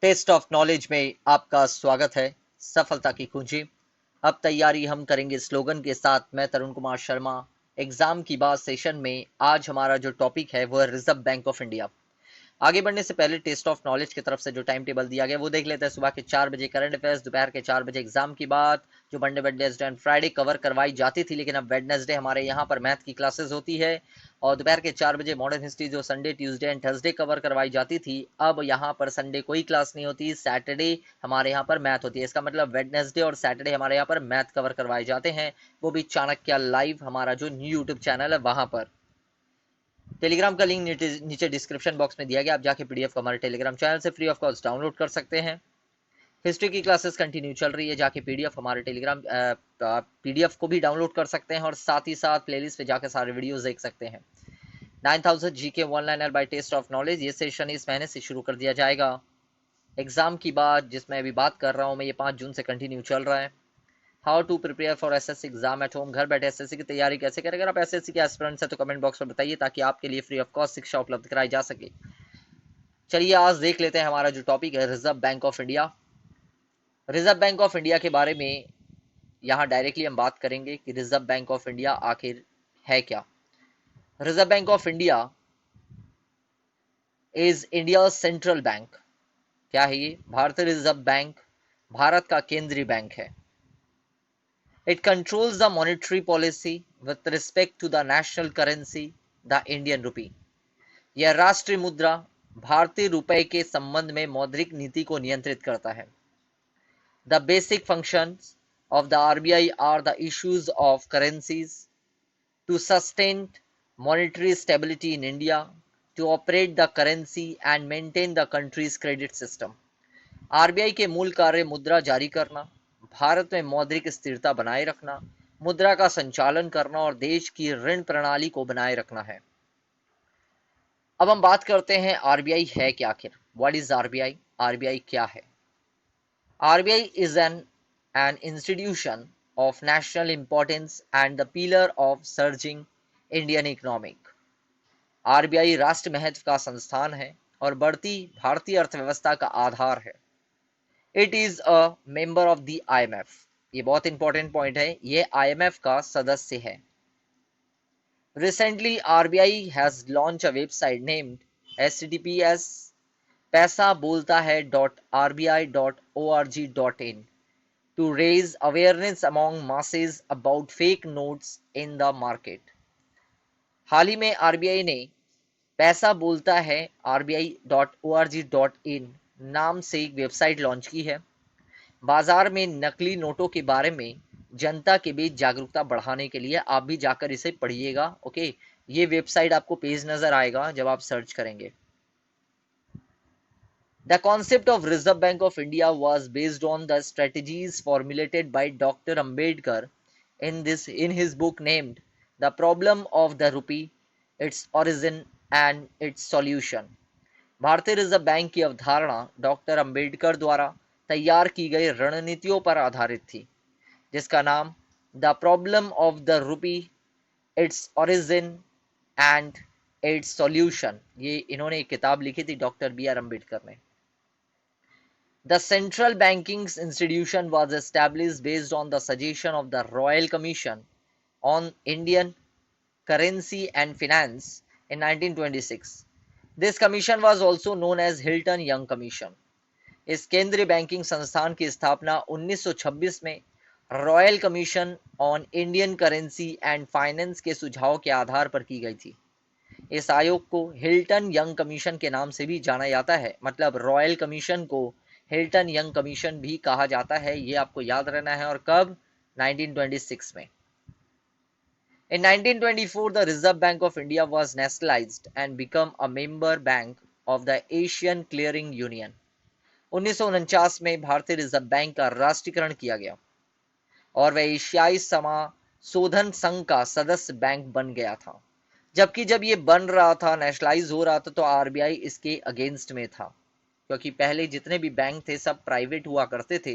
Test of knowledge में आपका स्वागत है। सफलता की कुंजी। अब तैयारी हम करेंगे स्लोगन के साथ। मैं तरुण कुमार शर्मा। एग्जाम की बात सेशन में आज हमारा जो टॉपिक है वो है रिजर्व बैंक ऑफ इंडिया। आगे बढ़ने से पहले टेस्ट ऑफ नॉलेज की तरफ से जो टाइम टेबल दिया गया वो देख लेते हैं। सुबह के 4 बजे करंट अफेयर्स, दोपहर के 4 बजे एग्जाम की बात, जो Monday Wednesday and Friday cover करवाई जाती थी, लेकिन अब वेडनेसडे हमारे यहाँ पर मैथ की क्लासेस होती है। और दोपहर के 4 बजे मॉडर्न हिस्ट्री जो Sunday, Tuesday and Thursday cover करवाई जाती थी, अब यहाँ पर संडे कोई क्लास नहीं होती, सैटरडे हमारे यहाँ पर मैथ होती है। इसका मतलब वेडनेसडे और सैटरडे हमारे यहाँ पर मैथ कवर करवाए जाते हैं, वो भी चाणक्य लाइव, हमारा जो न्यू यूट्यूब चैनल है वहां पर। टेलीग्राम का लिंक नीचे डिस्क्रिप्शन बॉक्स में दिया गया, आप जाके पीडीएफ को हमारे टेलीग्राम चैनल से फ्री ऑफ कॉस्ट डाउनलोड कर सकते हैं। हिस्ट्री की क्लासेस कंटिन्यू चल रही है, जाके पीडीएफ हमारे टेलीग्राम पीडीएफ को भी डाउनलोड कर सकते हैं और साथ ही साथ प्लेलिस्ट पे जाकर सारे वीडियोस देख सकते हैं। 9000 GK one liner by test of knowledge, ये सेशन इस महीने से शुरू कर दिया जाएगा। एग्जाम की बात जिसमें अभी बात कर रहा हूँ मैं, ये 5 जून से कंटिन्यू चल रहा है। How to prepare for SSC exam at home, घर बैठे एसएससी की तैयारी कैसे करें। अगर आप एसएससी के एस्पिरेंट्स हैं तो कमेंट बॉक्स में बताइए, ताकि आपके लिए फ्री ऑफ कॉस्ट शिक्षा उपलब्ध कराई जा सके। चलिए आज देख लेते हैं हमारा जो टॉपिक है reserve bank of India. Reserve bank of India के बारे में यहाँ डायरेक्टली हम बात करेंगे कि रिजर्व बैंक ऑफ इंडिया आखिर है क्या। Reserve bank of India is India central bank. क्या है ये? भारतीय रिजर्व बैंक भारत का केंद्रीय बैंक है। It controls the monetary policy with respect to the national currency, the Indian rupee. यह राष्ट्रीय मुद्रा भारतीय रुपए के संबंध में मौद्रिक नीति को नियंत्रित करता है। The basic functions of the RBI are the issues of currencies, to sustain monetary stability in India, to operate the currency and maintain the country's credit system. RBI के मूल कार्य मुद्रा जारी करना, भारत में मौद्रिक स्थिरता बनाए रखना, मुद्रा का संचालन करना और देश की ऋण प्रणाली को बनाए रखना है। अब हम बात करते हैं आरबीआई है क्या आखिर। What is RBI? आरबीआई क्या है? RBI is an institution of national importance and the pillar of surging Indian economic. RBI राष्ट्र महत्व का संस्थान है और बढ़ती भारतीय अर्थव्यवस्था का आधार है। It is a member of the IMF. ये बहुत इंपॉर्टेंट पॉइंट है, ये आईएमएफ का सदस्य है। Recently RBI has launch a website named https पैसा बोलता है .rbi.org.in to raise awareness among masses about fake notes in the market. हाल ही में आरबीआई ने पैसा बोलता है rbi.org.in नाम से एक वेबसाइट लॉन्च की है। बाजार में नकली नोटों के बारे में जनता के बीच जागरूकता बढ़ाने के लिए आप भी जाकर इसे पढ़िएगा। ओके, ये वेबसाइट आपको पेज नजर आएगा जब आप सर्च करेंगे। The concept of reserve bank of India was based on the strategies formulated by doctor Ambedkar in his book named The Problem of the Rupee, Its Origin and Its Solution. भारतीय reserve bank की अवधारणा doctor Ambedkar द्वारा तैयार की गई रणनीतियों पर आधारित थी, जिसका नाम the problem of the rupee, its origin and it's solution, ये इन्होंने एक किताब लिखी थी डॉक्टर बी आर अम्बेडकर ने। The central banking institution was established based on the suggestion of the royal commission on Indian currency and finance in 1926. This commission was also known as Hilton Young Commission. इस केंद्रीय banking संस्थान की स्थापना 1926 में royal commission on Indian currency and finance के सुझाव के आधार पर की गई थी। इस आयोग को हिल्टन यंग कमीशन के नाम से भी जाना जाता है, मतलब रॉयल कमीशन को हिल्टन यंग कमीशन भी कहा जाता है, ये आपको याद रहना है। और कब? 1926 में। In 1924, the Reserve Bank of India was nationalized and became a member bank of the Asian Clearing Union. 1949 में भारतीय रिजर्व बैंक का राष्ट्रीयकरण किया गया और वह एशियाई समाशोधन संघ का सदस्य बैंक बन गया था। जबकि जब ये बन रहा था, नेशनलाइज हो रहा था, तो आरबीआई इसके अगेंस्ट में था, क्योंकि पहले जितने भी बैंक थे सब प्राइवेट हुआ करते थे।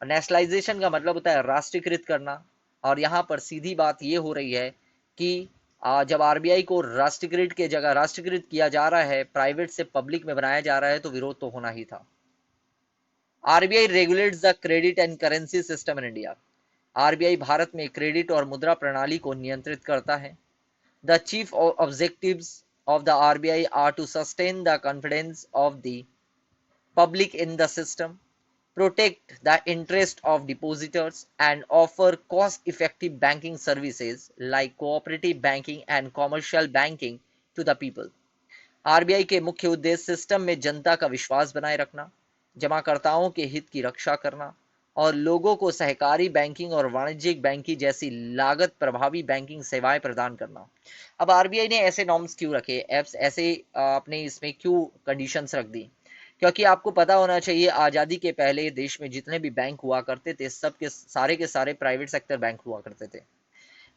नेशनलाइजेशन का मतलब होता है राष्ट्रीयकृत करना, और यहाँ पर सीधी बात ये हो रही है कि जब आरबीआई को राष्ट्रीयकृत के जगह राष्ट्रीयकृत किया जा रहा है, प्राइवेट से पब्लिक में बनाया जा रहा है, तो विरोध तो होना ही था। RBI regulates the credit and currency system in India. RBI Bharat में क्रेडिट और मुद्रा प्रणाली को नियंत्रित करता है। The chief objectives of the RBI are to sustain the confidence of the public in the system, protect the interest of depositors, and offer cost-effective banking services like cooperative banking and commercial banking to the people. RBI के मुख्य उद्देश्य system में जनता का विश्वास बनाए रखना, जमाकर्ताओं के हित की रक्षा करना और लोगों को सहकारी बैंकिंग और वाणिज्यिक बैंकिंग जैसी लागत प्रभावी बैंकिंग सेवाएं प्रदान करना। अब आरबीआई ने ऐसे नॉर्म्स क्यों रखे, एप्स ऐसे अपने इसमें क्यों कंडीशंस रख दी? क्योंकि आपको पता होना चाहिए आज़ादी के पहले देश में जितने भी बैंक हुआ करते थे सब के सारे प्राइवेट सेक्टर बैंक हुआ करते थे।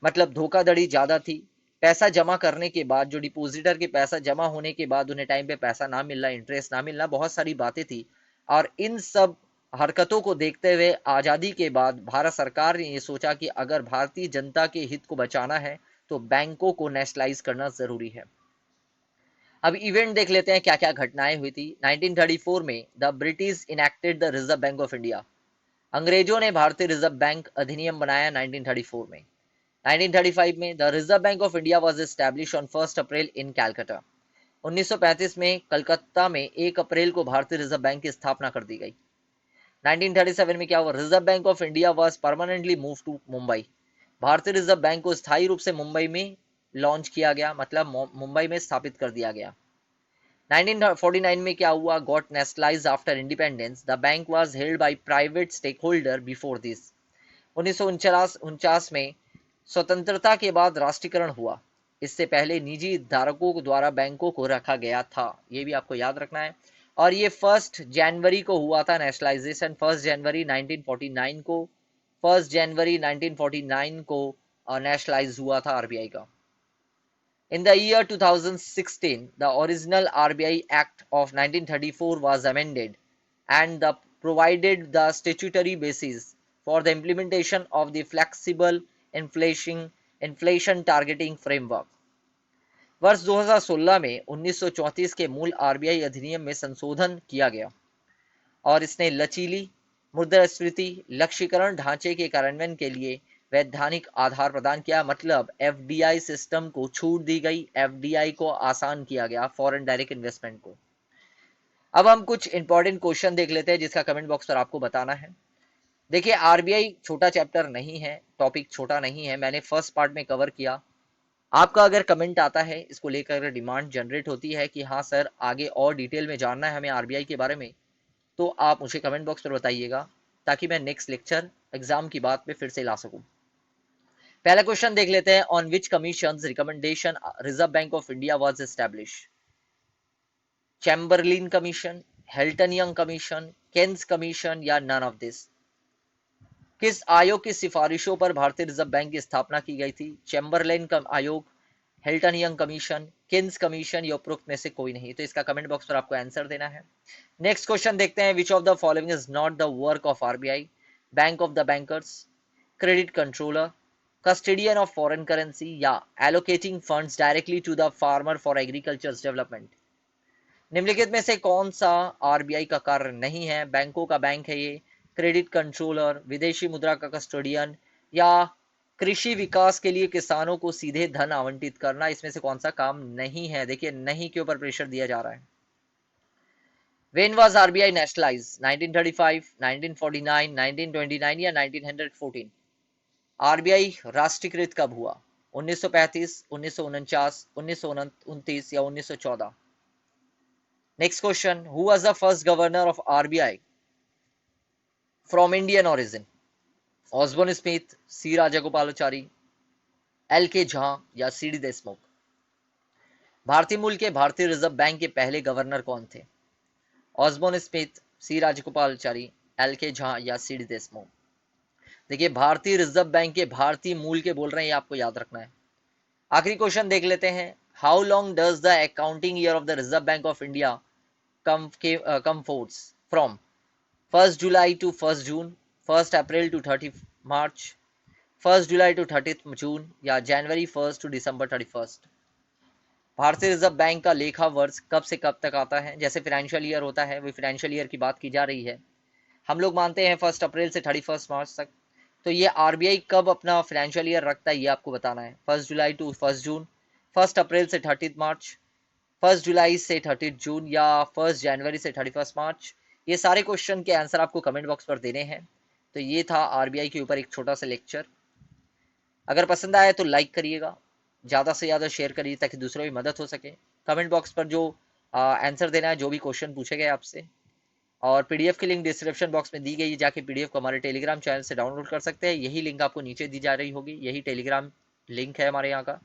मतलब धोखाधड़ी ज़्यादा थी। पैसा जमा करने के बाद जो डिपॉजिटर के पैसा जमा होने के बाद उन्हें टाइम पे पैसा ना मिलना, इंटरेस्ट ना मिलना, बहुत सारी बातें थी। और इन सब हरकतों को देखते हुए आज़ादी के बाद भारत सरकार ने ये सोचा कि अगर भारतीय जनता के हित को बचाना है तो बैंकों को नेशनलाइज करना ज़रूरी है। अब इवेंट देख लेते हैं क्या क्या घटनाएं हुई थी। 1934 में the British enacted the reserve bank of India. अंग्रेजों ने भारतीय रिजर्व बैंक अधिनियम बनाया 1934 में। 1935 में the reserve bank of India was establish on 1 अप्रैल इन कैलकाटा। 1935 में कलकत्ता में 1 अप्रैल को भारतीय रिजर्व बैंक की स्थापना कर दी गई। 1937 में क्या हुआ, reserve bank of India was permanently move to Mumbai. भारतीय रिजर्व बैंक को स्थायी रूप से मुंबई में लॉन्च किया गया, मतलब मुंबई में स्थापित कर दिया गया। 1949 में क्या हुआ, got nationalised after independence. The bank was held by private stake holder before this. 1949 में स्वतंत्रता के बाद राष्ट्रीयकरण हुआ, इससे पहले निजी धारकों द्वारा बैंकों को रखा गया था, ये भी आपको याद रखना है। और ये 1 जनवरी को हुआ था नेशनलाइजेशन, 1 जनवरी 1949 को, 1 जनवरी 1949 को नेशनलाइज हुआ था आरबीआई का। In the year 2016, the original RBI Act of 1934 was amended and provided the statutory basis for the implementation of the flexible inflation targeting framework. वर्ष 2016 में 1934 के मूल आरबीआई अधिनियम में संशोधन किया गया और इसने लचीली मुद्रास्फीति लक्ष्यीकरण ढांचे के कार्यान्वयन के लिए वैधानिक आधार प्रदान किया। मतलब एफडीआई सिस्टम को छूट दी गई, एफडीआई को आसान किया गया, फॉरेन डायरेक्ट इन्वेस्टमेंट को। अब हम कुछ इंपॉर्टेंट क्वेश्चन देख लेते हैं जिसका कमेंट बॉक्स पर आपको बताना है। देखिए आरबीआई छोटा चैप्टर नहीं है, टॉपिक छोटा नहीं है, मैंने फर्स्ट पार्ट में कवर किया। आपका अगर कमेंट आता है, इसको लेकर डिमांड जनरेट होती है कि हाँ सर आगे और डिटेल में जानना है हमें आरबीआई के बारे में, तो आप मुझे कमेंट बॉक्स पर बताइएगा ताकि मैं नेक्स्ट लेक्चर एग्जाम की बात पे फिर से ला सकूं। पहला क्वेश्चन देख लेते हैं, on which commission recommendation Reserve bank of India was establish. Chamberlain commission, Hilton Young commission, Keynes commission या नन ऑफ दिस। किस आयोग की सिफारिशों पर भारतीय रिजर्व बैंक की स्थापना की गई थी? चैम्बरलिन आयोग, Helton Young commission, Keynes commission या उपरोक्त में से कोई नहीं। तो इसका कमेंट बॉक्स पर आपको आंसर देना है। नेक्स्ट क्वेश्चन देखते हैं, which of the following is not the work of RBI? Bank of the bankers, credit controller, custodian of foreign currency या allocating funds directly to the farmer for agriculture's development। निम्नलिखित में से कौन सा RBI का कार्य नहीं है? बैंकों का बैंक है ये, क्रेडिट कंट्रोलर, विदेशी मुद्रा का कस्टोडियन या कृषि विकास के लिए किसानों को सीधे धन आवंटित करना, इसमें से कौन सा काम नहीं है? देखिए नहीं के ऊपर प्रेशर दिया जा रहा है। When was RBI nationalized? 1935, 1949, 1929 या 1914? आरबीआई राष्ट्रीयकृत कब हुआ? 1935, 1949, 1929 या 1914? Next question, who was the first governor of RBI from Indian origin? Osborne Smith, C Rajagopalachari, L K Jha या सी डी देशमुख? भारतीय मूल के भारतीय रिजर्व बैंक के पहले गवर्नर कौन थे? Osborne Smith, C Rajagopalachari, L K Jha या सी डी देशमुख? देखिए भारतीय रिजर्व बैंक के भारतीय मूल के बोल रहे हैं, ये आपको याद रखना है। आखिरी क्वेश्चन देख लेते हैं, how long does the accounting year of the reserve bank of India come force from 1 July to 1 June, 1 April to 30 March, 1 July to 30 June या जनवरी 1 टू दिसंबर 31? भारतीय रिजर्व बैंक का लेखा वर्ष कब से कब तक आता है? जैसे फाइनेंशियल ईयर होता है, वो फाइनेंशियल ईयर की बात की जा रही है। हम लोग मानते हैं 1 अप्रैल से 31 मार्च तक। तो ये आरबीआई कब अपना फाइनेंशियल ईयर रखता है ये आपको बताना है। 1 जुलाई टू 1 जून, 1 अप्रैल से 30 मार्च, 1 जुलाई से 30 जून, या 1 जनवरी से 31 मार्च। ये सारे क्वेश्चन के आंसर आपको कमेंट बॉक्स पर देने हैं। तो ये था आरबीआई के ऊपर एक छोटा सा लेक्चर। अगर पसंद आया तो लाइक करिएगा, ज़्यादा से ज़्यादा शेयर करिए ताकि दूसरों की मदद हो सके। कमेंट बॉक्स पर जो आंसर देना है, जो भी क्वेश्चन पूछे गए आपसे, और पीडीएफ की लिंक डिस्क्रिप्शन बॉक्स में दी गई है, जाके पीडीएफ को हमारे टेलीग्राम चैनल से डाउनलोड कर सकते हैं। यही लिंक आपको नीचे दी जा रही होगी, यही टेलीग्राम लिंक है हमारे यहाँ का।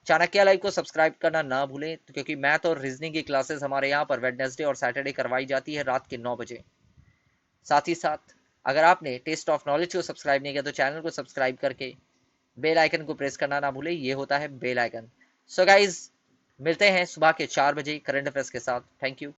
चाणक्य लाइव को सब्सक्राइब करना ना भूलें, तो क्योंकि मैथ और रीजनिंग की क्लासेस हमारे यहाँ पर वेडनेसडे और सैटरडे करवाई जाती है रात के 9 बजे। साथ ही साथ अगर आपने टेस्ट ऑफ नॉलेज को सब्सक्राइब नहीं किया तो चैनल को सब्सक्राइब करके बेल आइकन को प्रेस करना ना भूलें, ये होता है बेल आइकन। सो गाइज, मिलते हैं सुबह के 4 बजे करंट अफेयर्स के साथ। Thank you.